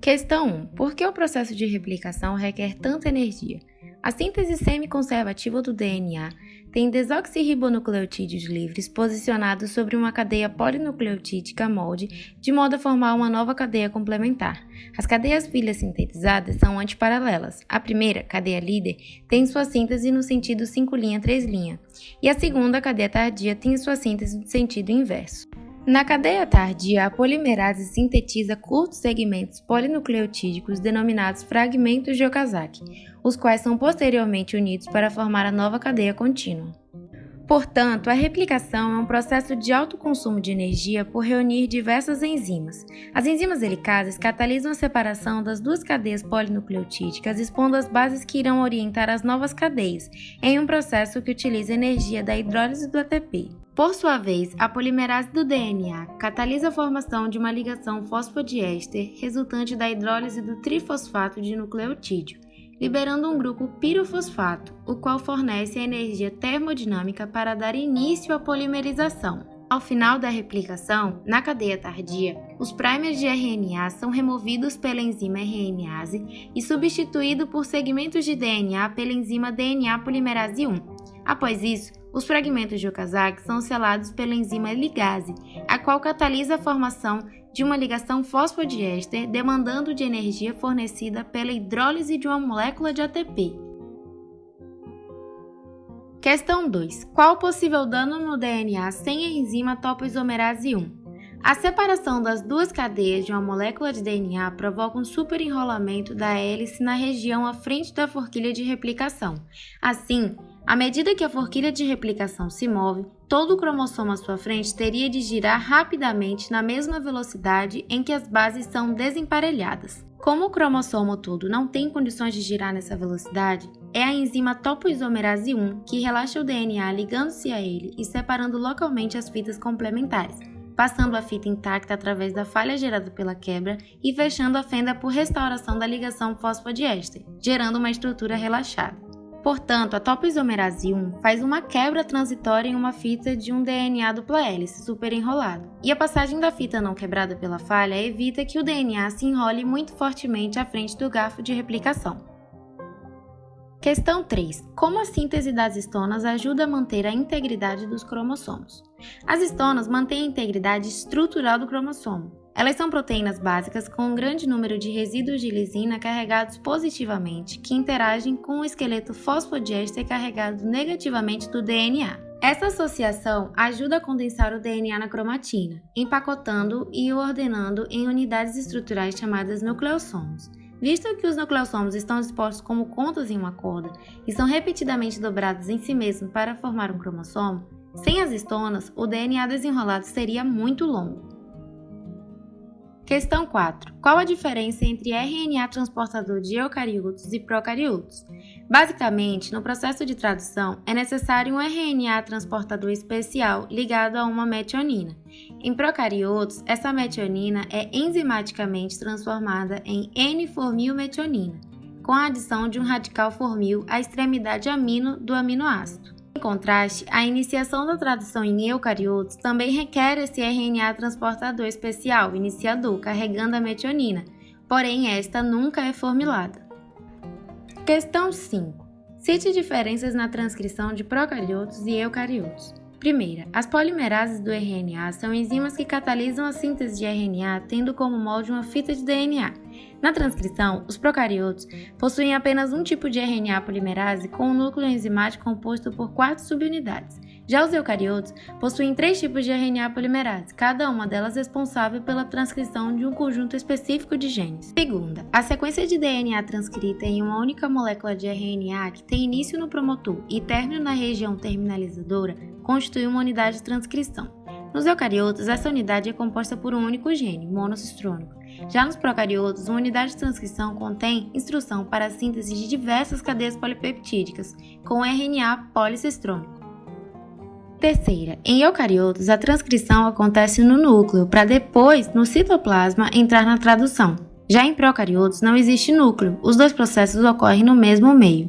Questão 1. Por que o processo de replicação requer tanta energia? A síntese semiconservativa do DNA tem desoxirribonucleotídeos livres posicionados sobre uma cadeia polinucleotídica molde, de modo a formar uma nova cadeia complementar. As cadeias filhas sintetizadas são antiparalelas. A primeira, cadeia líder, tem sua síntese no sentido 5', 3', e a segunda, cadeia tardia, tem sua síntese no sentido inverso. Na cadeia tardia, a polimerase sintetiza curtos segmentos polinucleotídicos denominados fragmentos de Okazaki, os quais são posteriormente unidos para formar a nova cadeia contínua. Portanto, a replicação é um processo de alto consumo de energia por reunir diversas enzimas. As enzimas helicases catalisam a separação das duas cadeias polinucleotídicas, expondo as bases que irão orientar as novas cadeias, em um processo que utiliza a energia da hidrólise do ATP. Por sua vez, a polimerase do DNA catalisa a formação de uma ligação fosfodiéster resultante da hidrólise do trifosfato de nucleotídeo, liberando um grupo pirofosfato, o qual fornece a energia termodinâmica para dar início à polimerização. Ao final da replicação, na cadeia tardia, os primers de RNA são removidos pela enzima RNase e substituídos por segmentos de DNA pela enzima DNA polimerase 1. Após isso, os fragmentos de Okazaki são selados pela enzima ligase, a qual catalisa a formação de uma ligação fosfodiéster demandando de energia fornecida pela hidrólise de uma molécula de ATP. Questão 2. Qual o possível dano no DNA sem a enzima topoisomerase 1? A separação das duas cadeias de uma molécula de DNA provoca um superenrolamento da hélice na região à frente da forquilha de replicação. Assim, à medida que a forquilha de replicação se move, todo o cromossomo à sua frente teria de girar rapidamente na mesma velocidade em que as bases são desemparelhadas. Como o cromossomo todo não tem condições de girar nessa velocidade, é a enzima topoisomerase 1 que relaxa o DNA ligando-se a ele e separando localmente as fitas complementares, passando a fita intacta através da falha gerada pela quebra e fechando a fenda por restauração da ligação fosfodiéster, gerando uma estrutura relaxada. Portanto, a topoisomerase 1 faz uma quebra transitória em uma fita de um DNA dupla hélice superenrolado, e a passagem da fita não quebrada pela falha evita que o DNA se enrole muito fortemente à frente do garfo de replicação. Questão 3. Como a síntese das histonas ajuda a manter a integridade dos cromossomos? As histonas mantêm a integridade estrutural do cromossomo. Elas são proteínas básicas com um grande número de resíduos de lisina carregados positivamente que interagem com o esqueleto fosfodiéster carregado negativamente do DNA. Essa associação ajuda a condensar o DNA na cromatina, empacotando e o ordenando em unidades estruturais chamadas nucleossomos. Visto que os nucleossomos estão dispostos como contas em uma corda e são repetidamente dobrados em si mesmos para formar um cromossomo, sem as histonas, o DNA desenrolado seria muito longo. Questão 4. Qual a diferença entre RNA transportador de eucariotos e procariotos? Basicamente, no processo de tradução, é necessário um RNA transportador especial ligado a uma metionina. Em procariotos, essa metionina é enzimaticamente transformada em N-formilmetionina, com a adição de um radical formil à extremidade amino do aminoácido. Em contraste, a iniciação da tradução em eucariotos também requer esse RNA transportador especial, iniciador, carregando a metionina, porém esta nunca é formilada. Questão 5. Cite diferenças na transcrição de procariotos e eucariotos. Primeira, as polimerases do RNA são enzimas que catalisam a síntese de RNA tendo como molde uma fita de DNA. Na transcrição, os procariotos possuem apenas um tipo de RNA polimerase com um núcleo enzimático composto por 4 subunidades. Já os eucariotos possuem 3 tipos de RNA polimerase, cada uma delas responsável pela transcrição de um conjunto específico de genes. Segunda, a sequência de DNA transcrita em uma única molécula de RNA que tem início no promotor e término na região terminalizadora constitui uma unidade de transcrição. Nos eucariotos, essa unidade é composta por um único gene, monocistrônico. Já nos procariotos, uma unidade de transcrição contém instrução para a síntese de diversas cadeias polipeptídicas, com RNA policistrônico. Terceira, em eucariotos, a transcrição acontece no núcleo, para depois, no citoplasma, entrar na tradução. Já em procariotos, não existe núcleo, os dois processos ocorrem no mesmo meio.